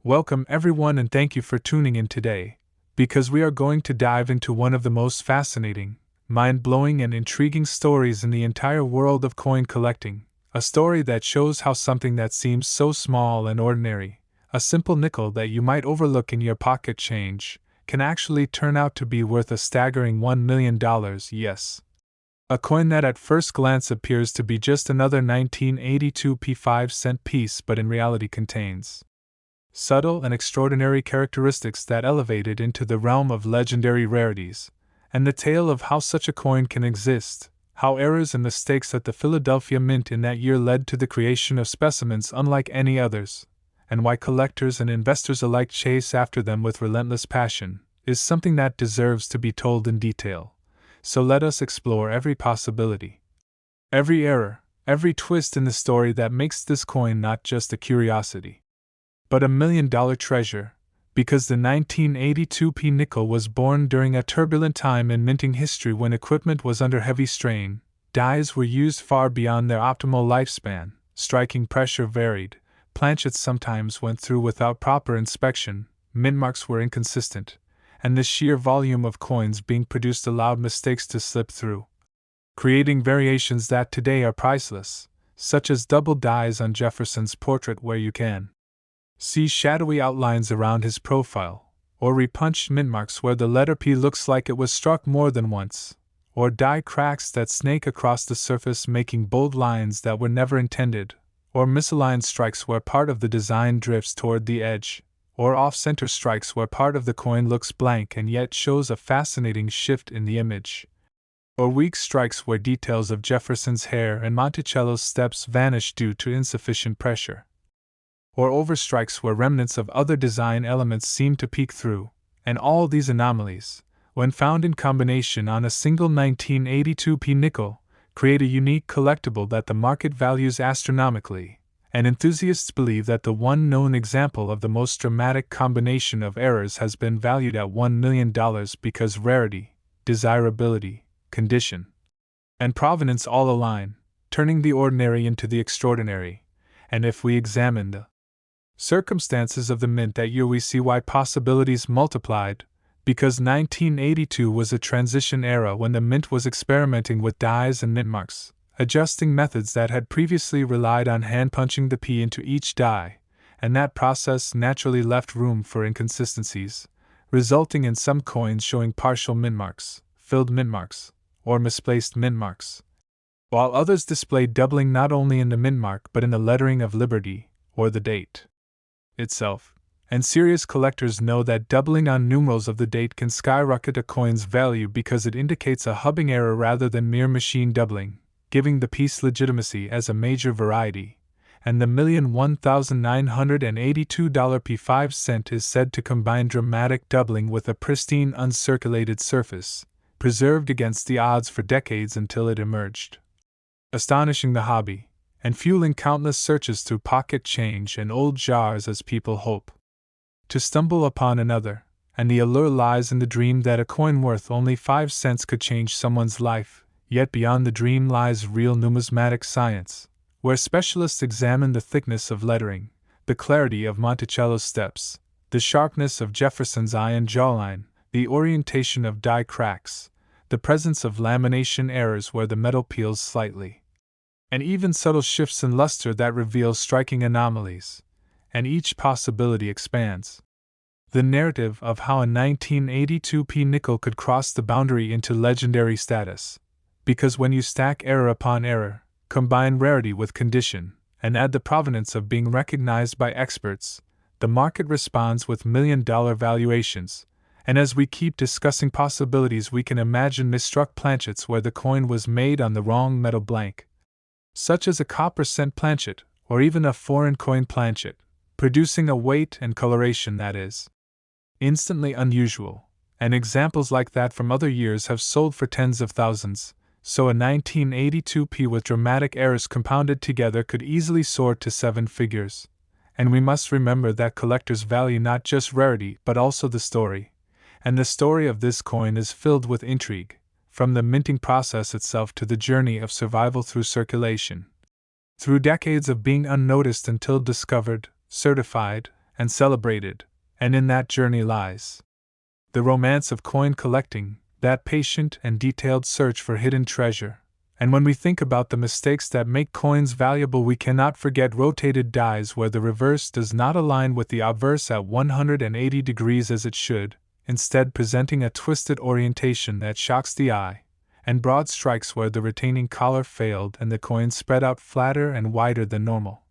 Welcome everyone and thank you for tuning in today, because we are going to dive into one of the most fascinating, mind-blowing and intriguing stories in the entire world of coin collecting, a story that shows how something that seems so small and ordinary, a simple nickel that you might overlook in your pocket change, can actually turn out to be worth a staggering $1 million, yes. A coin that at first glance appears to be just another 1982 5-cent piece but in reality contains subtle and extraordinary characteristics that elevate it into the realm of legendary rarities, and the tale of how such a coin can exist, how errors and mistakes at the Philadelphia Mint in that year led to the creation of specimens unlike any others, and why collectors and investors alike chase after them with relentless passion, is something that deserves to be told in detail. So let us explore every possibility, every error, every twist in the story that makes this coin not just a curiosity, but a $1 million treasure, because the 1982 nickel was born during a turbulent time in minting history when equipment was under heavy strain, dies were used far beyond their optimal lifespan, striking pressure varied, planchets sometimes went through without proper inspection, mint marks were inconsistent, and the sheer volume of coins being produced allowed mistakes to slip through, creating variations that today are priceless, such as double dies on Jefferson's portrait where you can see shadowy outlines around his profile, or repunched mint marks where the letter P looks like it was struck more than once, or die cracks that snake across the surface making bold lines that were never intended, or misaligned strikes where part of the design drifts toward the edge, or off-center strikes where part of the coin looks blank and yet shows a fascinating shift in the image, or weak strikes where details of Jefferson's hair and Monticello's steps vanish due to insufficient pressure, or overstrikes where remnants of other design elements seem to peek through, and all these anomalies, when found in combination on a single 1982 nickel, create a unique collectible that the market values astronomically, and enthusiasts believe that the one known example of the most dramatic combination of errors has been valued at $1 million because rarity, desirability, condition, and provenance all align, turning the ordinary into the extraordinary. And if we examine the circumstances of the mint that year, we see why possibilities multiplied, because 1982 was a transition era when the mint was experimenting with dies and mint marks, adjusting methods that had previously relied on hand-punching the P into each die, and that process naturally left room for inconsistencies, resulting in some coins showing partial mint marks, filled mint marks, or misplaced mint marks, while others displayed doubling not only in the mint mark but in the lettering of Liberty, or the date itself, and serious collectors know that doubling on numerals of the date can skyrocket a coin's value because it indicates a hubbing error rather than mere machine doubling, giving the piece legitimacy as a major variety, and the $1,1982 P 5 cent is said to combine dramatic doubling with a pristine uncirculated surface, preserved against the odds for decades until it emerged, astonishing the hobby, and fueling countless searches through pocket change and old jars as people hope to stumble upon another, and the allure lies in the dream that a coin worth only 5 cents could change someone's life, yet beyond the dream lies real numismatic science, where specialists examine the thickness of lettering, the clarity of Monticello's steps, the sharpness of Jefferson's eye and jawline, the orientation of die cracks, the presence of lamination errors where the metal peels slightly, and even subtle shifts in luster that reveal striking anomalies, and each possibility expands the narrative of how a 1982 nickel could cross the boundary into legendary status, because when you stack error upon error, combine rarity with condition, and add the provenance of being recognized by experts, the market responds with $1 million valuations, and as we keep discussing possibilities we can imagine misstruck planchets where the coin was made on the wrong metal blank, such as a copper cent planchet, or even a foreign coin planchet, producing a weight and coloration that is instantly unusual, and examples like that from other years have sold for tens of thousands, so a 1982 with dramatic errors compounded together could easily soar to 7 figures. And we must remember that collectors value not just rarity but also the story, and the story of this coin is filled with intrigue, from the minting process itself to the journey of survival through circulation. Through decades of being unnoticed until discovered, certified, and celebrated, and in that journey lies the romance of coin collecting, that patient and detailed search for hidden treasure. And when we think about the mistakes that make coins valuable, we cannot forget rotated dies where the reverse does not align with the obverse at 180 degrees as it should, instead presenting a twisted orientation that shocks the eye, and broad strikes where the retaining collar failed and the coin spread out flatter and wider than normal,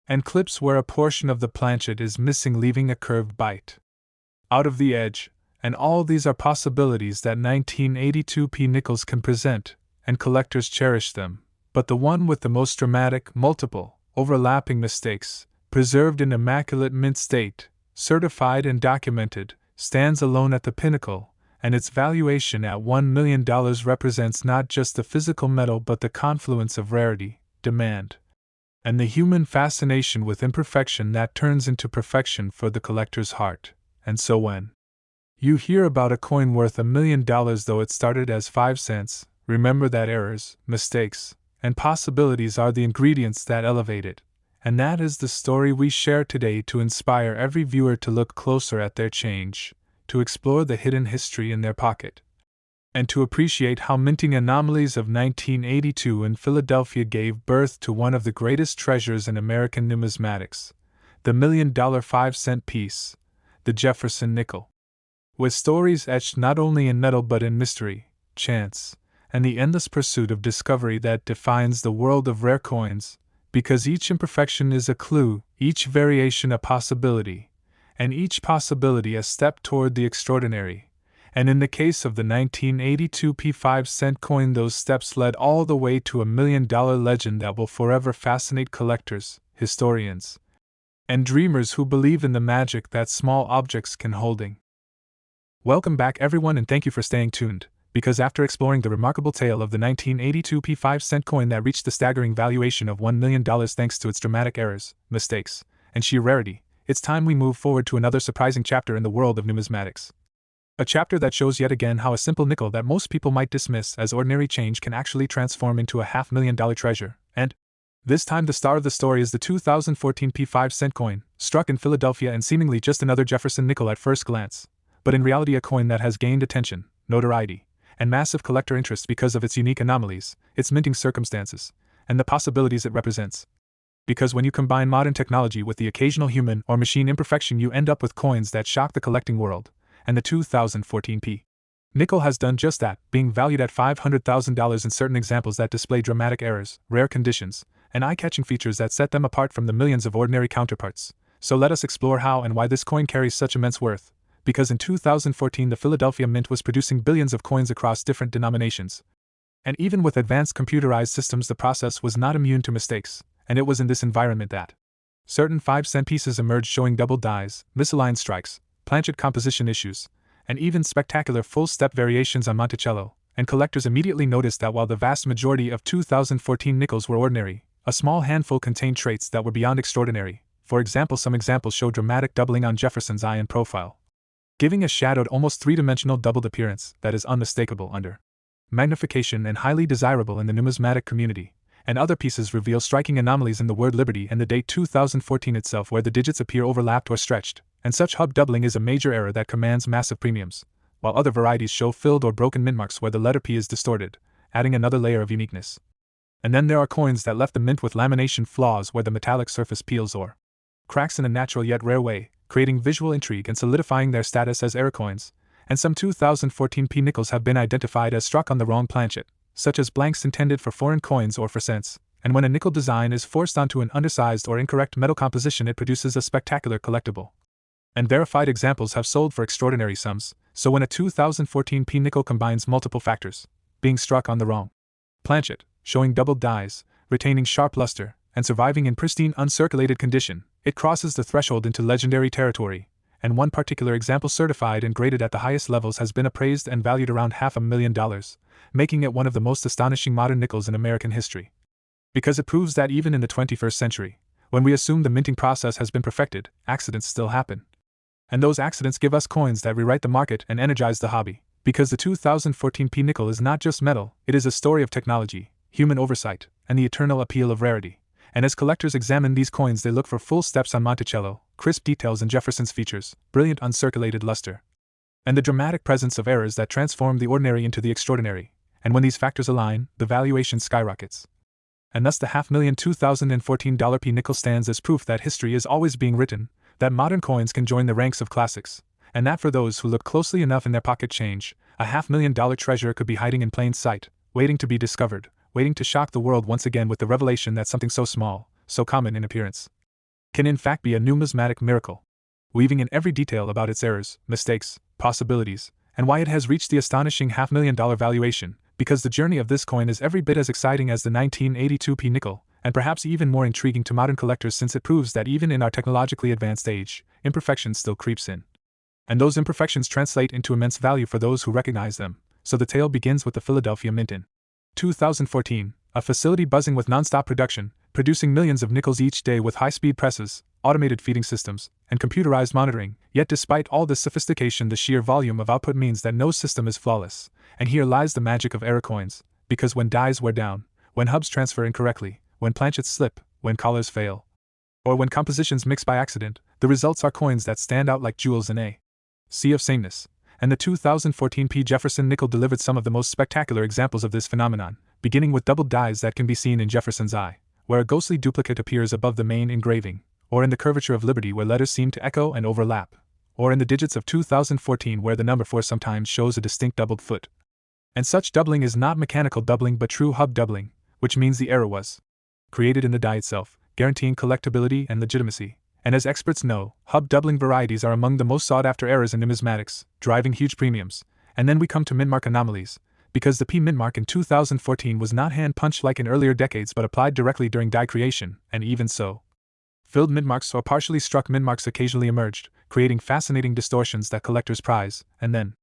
and clips where a portion of the planchet is missing, leaving a curved bite out of the edge. And all these are possibilities that 1982p nickels can present, and collectors cherish them, but the one with the most dramatic, multiple, overlapping mistakes, preserved in immaculate mint state, certified and documented, stands alone at the pinnacle, and its valuation at $1 million represents not just the physical metal but the confluence of rarity, demand, and the human fascination with imperfection that turns into perfection for the collector's heart. And so when you hear about a coin worth $1 million though it started as 5 cents, remember that errors, mistakes, and possibilities are the ingredients that elevate it. And that is the story we share today to inspire every viewer to look closer at their change, to explore the hidden history in their pocket, and to appreciate how minting anomalies of 1982 in Philadelphia gave birth to one of the greatest treasures in American numismatics, the $1 million 5-cent piece, the Jefferson nickel. With stories etched not only in metal but in mystery, chance, and the endless pursuit of discovery that defines the world of rare coins, because each imperfection is a clue, each variation a possibility, and each possibility a step toward the extraordinary. And in the case of the 1982p 5-cent coin, those steps led all the way to a $1 million legend that will forever fascinate collectors, historians, and dreamers who believe in the magic that small objects can holding. Welcome back everyone, and thank you for staying tuned, because after exploring the remarkable tale of the 1982p 5-cent coin that reached the staggering valuation of $1 million thanks to its dramatic errors, mistakes, and sheer rarity, it's time we move forward to another surprising chapter in the world of numismatics. A chapter that shows yet again how a simple nickel that most people might dismiss as ordinary change can actually transform into a $500,000 treasure. And this time the star of the story is the 2014 P5-cent coin, struck in Philadelphia and seemingly just another Jefferson nickel at first glance, but in reality a coin that has gained attention, notoriety, and massive collector interest because of its unique anomalies, its minting circumstances, and the possibilities it represents. Because when you combine modern technology with the occasional human or machine imperfection, you end up with coins that shock the collecting world, and the 2014 P nickel has done just that, being valued at $500,000 in certain examples that display dramatic errors, rare conditions, and eye-catching features that set them apart from the millions of ordinary counterparts. So let us explore how and why this coin carries such immense worth. Because in 2014 the Philadelphia Mint was producing billions of coins across different denominations. And even with advanced computerized systems, the process was not immune to mistakes, and it was in this environment that certain 5-cent pieces emerged showing double dies, misaligned strikes, planchet composition issues, and even spectacular full-step variations on Monticello, and collectors immediately noticed that while the vast majority of 2014 nickels were ordinary, a small handful contained traits that were beyond extraordinary. For example, some examples show dramatic doubling on Jefferson's eye and profile, giving a shadowed, almost three-dimensional doubled appearance that is unmistakable under magnification and highly desirable in the numismatic community, and other pieces reveal striking anomalies in the word liberty and the date 2014 itself, where the digits appear overlapped or stretched, and such hub doubling is a major error that commands massive premiums, while other varieties show filled or broken mint marks where the letter P is distorted, adding another layer of uniqueness. And then there are coins that left the mint with lamination flaws where the metallic surface peels or cracks in a natural yet rare way, creating visual intrigue and solidifying their status as error coins. And some 2014 P nickels have been identified as struck on the wrong planchet, such as blanks intended for foreign coins or for cents, and when a nickel design is forced onto an undersized or incorrect metal composition, it produces a spectacular collectible. And verified examples have sold for extraordinary sums. So when a 2014 P nickel combines multiple factors, being struck on the wrong planchet, showing doubled dies, retaining sharp luster, and surviving in pristine uncirculated condition, it crosses the threshold into legendary territory. And one particular example, certified and graded at the highest levels, has been appraised and valued around $500,000, making it one of the most astonishing modern nickels in American history. Because it proves that even in the 21st century, when we assume the minting process has been perfected, accidents still happen. And those accidents give us coins that rewrite the market and energize the hobby. Because the 2014 P nickel is not just metal, it is a story of technology, human oversight, and the eternal appeal of rarity. And as collectors examine these coins, they look for full steps on Monticello, crisp details in Jefferson's features, brilliant uncirculated luster, and the dramatic presence of errors that transform the ordinary into the extraordinary. And when these factors align, the valuation skyrockets. And thus the $500,000 2014 P nickel stands as proof that history is always being written, that modern coins can join the ranks of classics, and that for those who look closely enough in their pocket change, a $500,000 treasure could be hiding in plain sight, waiting to be discovered, waiting to shock the world once again with the revelation that something so small, so common in appearance, can in fact be a numismatic miracle, weaving in every detail about its errors, mistakes, possibilities, and why it has reached the astonishing $500,000 valuation, because the journey of this coin is every bit as exciting as the 1982 P nickel, and perhaps even more intriguing to modern collectors, since it proves that even in our technologically advanced age, imperfection still creeps in. And those imperfections translate into immense value for those who recognize them. So the tale begins with the Philadelphia Mint in 2014, a facility buzzing with nonstop production, producing millions of nickels each day with high-speed presses, automated feeding systems, and computerized monitoring. Yet despite all this sophistication, the sheer volume of output means that no system is flawless. And here lies the magic of error coins, because when dies wear down, when hubs transfer incorrectly, when planchets slip, when collars fail, or when compositions mix by accident, the results are coins that stand out like jewels in a sea of sameness. And the 2014 P Jefferson nickel delivered some of the most spectacular examples of this phenomenon, beginning with doubled dies that can be seen in Jefferson's eye, where a ghostly duplicate appears above the main engraving, or in the curvature of Liberty where letters seem to echo and overlap, or in the digits of 2014 where the number 4 sometimes shows a distinct doubled foot. And such doubling is not mechanical doubling but true hub doubling, which means the error was created in the die itself, guaranteeing collectability and legitimacy. And as experts know, hub doubling varieties are among the most sought-after errors in numismatics, driving huge premiums. And then we come to mintmark anomalies, because the P mintmark in 2014 was not hand-punched like in earlier decades but applied directly during die creation, and even so, filled mintmarks or partially struck mintmarks occasionally emerged, creating fascinating distortions that collectors prize. And then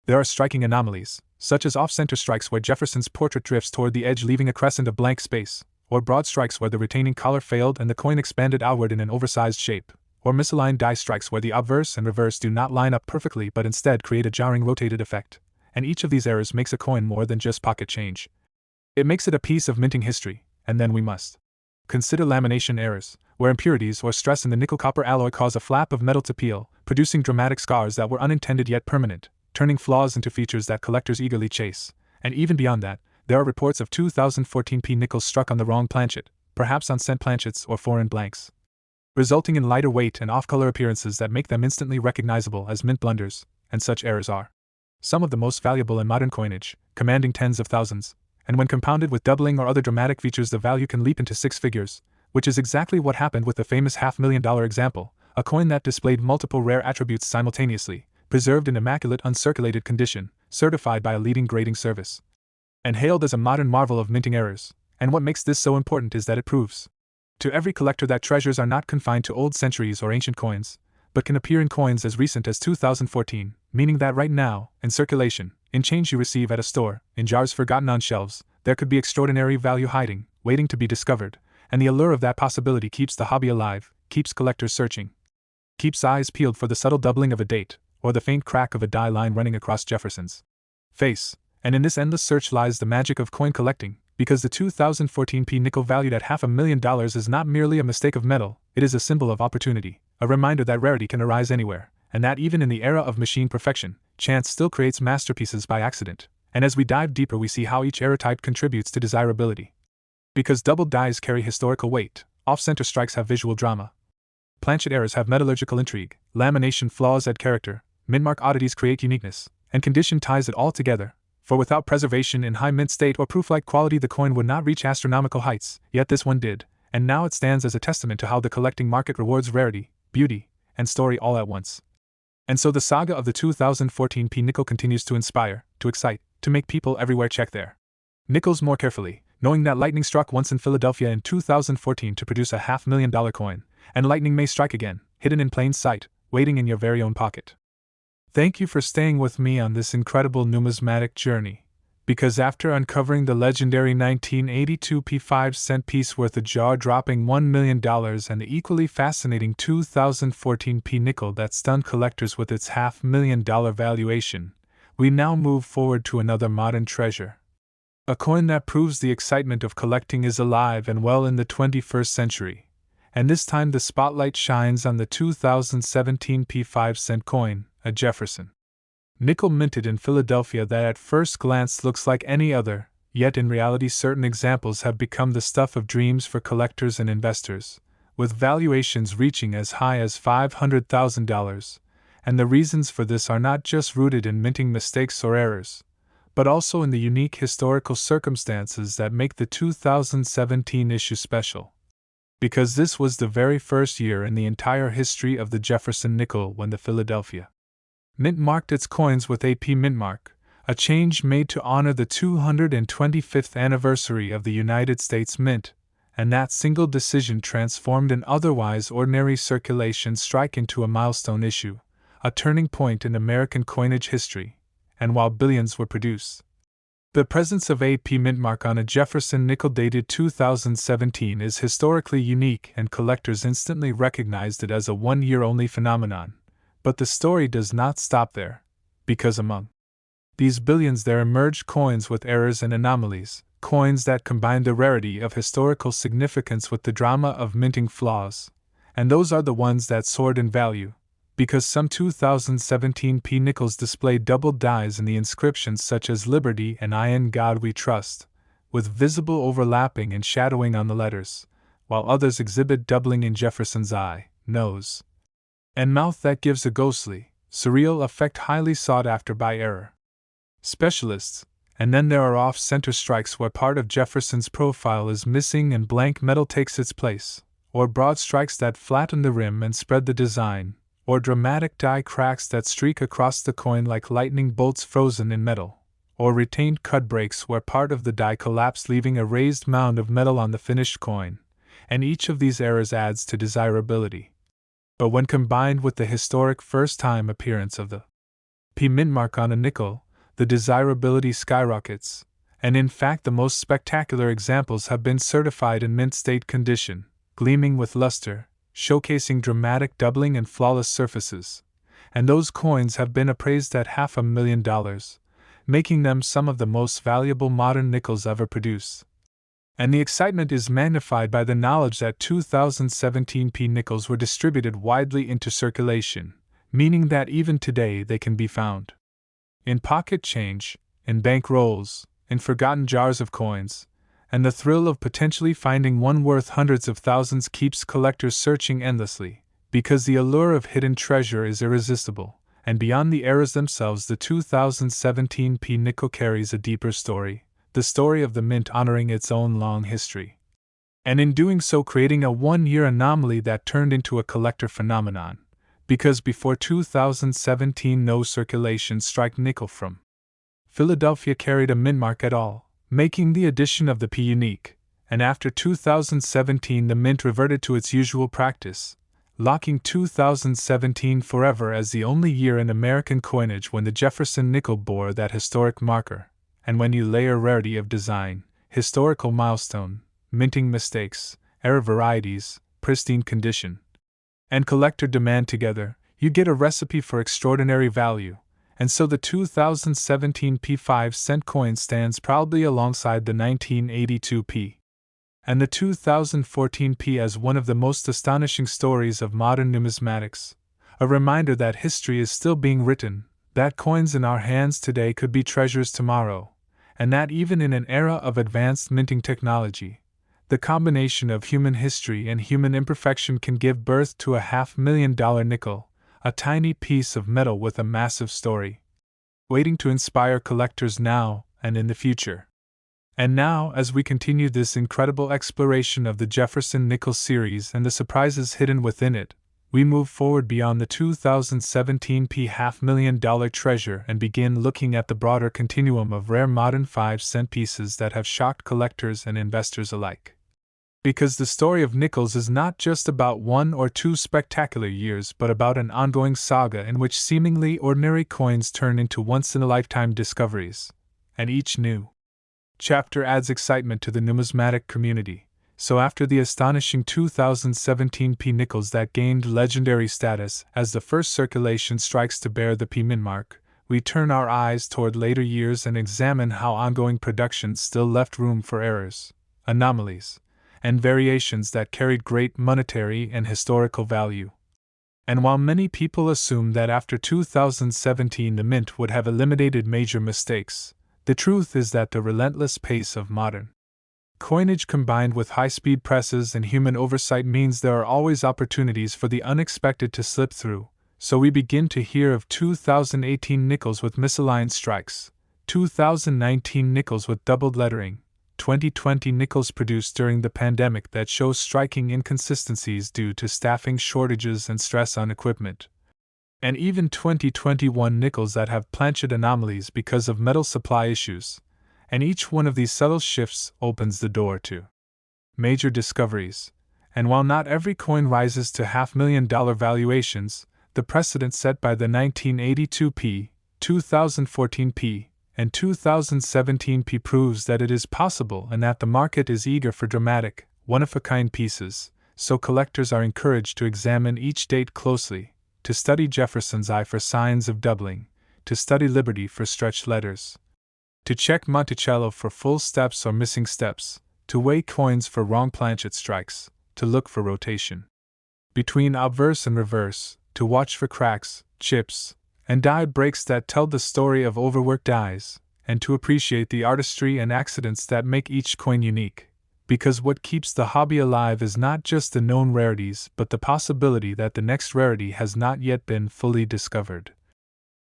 there are striking anomalies, such as off-center strikes where Jefferson's portrait drifts toward the edge leaving a crescent of blank space, or broad strikes where the retaining collar failed and the coin expanded outward in an oversized shape, or misaligned die strikes where the obverse and reverse do not line up perfectly but instead create a jarring rotated effect. And each of these errors makes a coin more than just pocket change. It makes it a piece of minting history. And then we must consider lamination errors, where impurities or stress in the nickel-copper alloy cause a flap of metal to peel, producing dramatic scars that were unintended yet permanent, turning flaws into features that collectors eagerly chase. And even beyond that, there are reports of 2014 P nickels struck on the wrong planchet, perhaps on cent planchets or foreign blanks, resulting in lighter weight and off-color appearances that make them instantly recognizable as mint blunders. And such errors are some of the most valuable in modern coinage, commanding tens of thousands, and when compounded with doubling or other dramatic features the value can leap into six figures, which is exactly what happened with the famous $500,000 example, a coin that displayed multiple rare attributes simultaneously, preserved in immaculate uncirculated condition, certified by a leading grading service, and hailed as a modern marvel of minting errors. And what makes this so important is that it proves to every collector that treasures are not confined to old centuries or ancient coins, but can appear in coins as recent as 2014, meaning that right now, in circulation, in change you receive at a store, in jars forgotten on shelves, there could be extraordinary value hiding, waiting to be discovered, and the allure of that possibility keeps the hobby alive, keeps collectors searching, keeps eyes peeled for the subtle doubling of a date, or the faint crack of a die line running across Jefferson's face. And in this endless search lies the magic of coin collecting, because the 2014 P nickel valued at $500,000 is not merely a mistake of metal, it is a symbol of opportunity, a reminder that rarity can arise anywhere, and that even in the era of machine perfection, chance still creates masterpieces by accident. And as we dive deeper we see how each error type contributes to desirability. Because doubled dies carry historical weight, off-center strikes have visual drama, planchet errors have metallurgical intrigue, lamination flaws add character, mintmark oddities create uniqueness, and condition ties it all together. For without preservation in high mint state or proof-like quality the coin would not reach astronomical heights, yet this one did, and now it stands as a testament to how the collecting market rewards rarity, beauty, and story all at once. And so the saga of the 2014 P nickel continues to inspire, to excite, to make people everywhere check their nickels more carefully, knowing that lightning struck once in Philadelphia in 2014 to produce a $500,000 coin, and lightning may strike again, hidden in plain sight, waiting in your very own pocket. Thank you for staying with me on this incredible numismatic journey, because after uncovering the legendary 1982 P 5-cent piece worth a jaw-dropping $1 million and the equally fascinating 2014 P nickel that stunned collectors with its $500,000 valuation, we now move forward to another modern treasure. A coin that proves the excitement of collecting is alive and well in the 21st century, and this time the spotlight shines on the 2017 P5-cent coin, a Jefferson nickel minted in Philadelphia that at first glance looks like any other, yet in reality certain examples have become the stuff of dreams for collectors and investors, with valuations reaching as high as $500,000, and the reasons for this are not just rooted in minting mistakes or errors, but also in the unique historical circumstances that make the 2017 issue special. Because this was the very first year in the entire history of the Jefferson nickel when the Philadelphia Mint marked its coins with AP Mint Mark, a change made to honor the 225th anniversary of the United States Mint, and that single decision transformed an otherwise ordinary circulation strike into a milestone issue, a turning point in American coinage history, and while billions were produced. The presence of AP Mint Mark on a Jefferson nickel dated 2017 is historically unique, and collectors instantly recognized it as a one-year-only phenomenon. But the story does not stop there, because among these billions there emerged coins with errors and anomalies, coins that combine the rarity of historical significance with the drama of minting flaws, and those are the ones that soared in value, because some 2017 P nickels display double dies in the inscriptions such as Liberty and I in God We Trust, with visible overlapping and shadowing on the letters, while others exhibit doubling in Jefferson's eye, nose, and mouth that gives a ghostly, surreal effect highly sought after by error specialists. And then there are off-center strikes where part of Jefferson's profile is missing and blank metal takes its place, or broad strikes that flatten the rim and spread the design, or dramatic die cracks that streak across the coin like lightning bolts frozen in metal, or retained cut breaks where part of the die collapsed leaving a raised mound of metal on the finished coin, and each of these errors adds to desirability. But when combined with the historic first-time appearance of the P Mint Mark on a nickel, the desirability skyrockets, and in fact the most spectacular examples have been certified in mint state condition, gleaming with luster, showcasing dramatic doubling and flawless surfaces, and those coins have been appraised at $500,000, making them some of the most valuable modern nickels ever produced. And the excitement is magnified by the knowledge that 2017 P nickels were distributed widely into circulation, meaning that even today they can be found in pocket change, in bank rolls, in forgotten jars of coins, and the thrill of potentially finding one worth hundreds of thousands keeps collectors searching endlessly, because the allure of hidden treasure is irresistible, and beyond the errors themselves the 2017 P nickel carries a deeper story, the story of the mint honoring its own long history, and in doing so creating a one-year anomaly that turned into a collector phenomenon, because before 2017 no circulation strike nickel from Philadelphia carried a mint mark at all, making the addition of the P unique, and after 2017 the mint reverted to its usual practice, locking 2017 forever as the only year in American coinage when the Jefferson nickel bore that historic marker. And when you layer rarity of design, historical milestone, minting mistakes, error varieties, pristine condition, and collector demand together, you get a recipe for extraordinary value, and so the 2017 P5-cent coin stands proudly alongside the 1982 P and the 2014 P as one of the most astonishing stories of modern numismatics, a reminder that history is still being written, that coins in our hands today could be treasures tomorrow, and that even in an era of advanced minting technology, the combination of human history and human imperfection can give birth to a $500,000 nickel, a tiny piece of metal with a massive story, waiting to inspire collectors now and in the future. And now, as we continue this incredible exploration of the Jefferson nickel series and the surprises hidden within it, we move forward beyond the 2017 P $500,000 treasure and begin looking at the broader continuum of rare modern 5-cent pieces that have shocked collectors and investors alike. Because the story of nickels is not just about one or two spectacular years but about an ongoing saga in which seemingly ordinary coins turn into once-in-a-lifetime discoveries, and each new chapter adds excitement to the numismatic community. So after the astonishing 2017 P nickels that gained legendary status as the first circulation strikes to bear the P Mint mark, we turn our eyes toward later years and examine how ongoing production still left room for errors, anomalies, and variations that carried great monetary and historical value. And while many people assume that after 2017 the mint would have eliminated major mistakes, the truth is that the relentless pace of modern coinage combined with high-speed presses and human oversight means there are always opportunities for the unexpected to slip through, so we begin to hear of 2018 nickels with misaligned strikes, 2019 nickels with doubled lettering, 2020 nickels produced during the pandemic that show striking inconsistencies due to staffing shortages and stress on equipment, and even 2021 nickels that have planchet anomalies because of metal supply issues. And each one of these subtle shifts opens the door to major discoveries. And while not every coin rises to $500,000 valuations, the precedent set by the 1982p, 2014p, and 2017p proves that it is possible and that the market is eager for dramatic, one-of-a-kind pieces, so collectors are encouraged to examine each date closely, to study Jefferson's eye for signs of doubling, to study Liberty for stretched letters, to check Monticello for full steps or missing steps, to weigh coins for wrong planchet strikes, to look for rotation between obverse and reverse, to watch for cracks, chips, and die breaks that tell the story of overworked dies, and to appreciate the artistry and accidents that make each coin unique. Because what keeps the hobby alive is not just the known rarities but the possibility that the next rarity has not yet been fully discovered.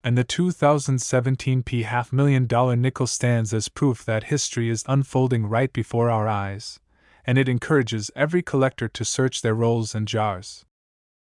And the 2017p $500,000 nickel stands as proof that history is unfolding right before our eyes, and it encourages every collector to search their rolls and jars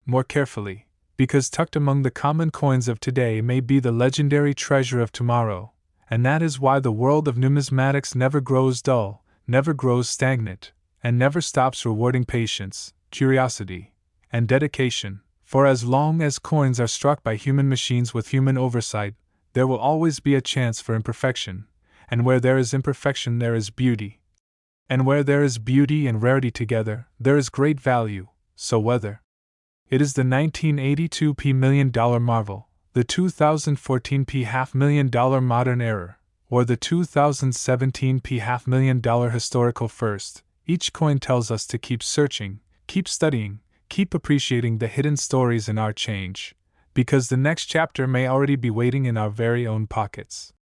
more carefully, because tucked among the common coins of today may be the legendary treasure of tomorrow, and that is why the world of numismatics never grows dull, never grows stagnant, and never stops rewarding patience, curiosity, and dedication. For as long as coins are struck by human machines with human oversight, there will always be a chance for imperfection, and where there is imperfection there is beauty. And where there is beauty and rarity together, there is great value, so whether it is the 1982p $1 million marvel, the 2014p $500,000 modern error, or the 2017p $500,000 historical first, each coin tells us to keep searching, keep studying, keep appreciating the hidden stories in our change, because the next chapter may already be waiting in our very own pockets.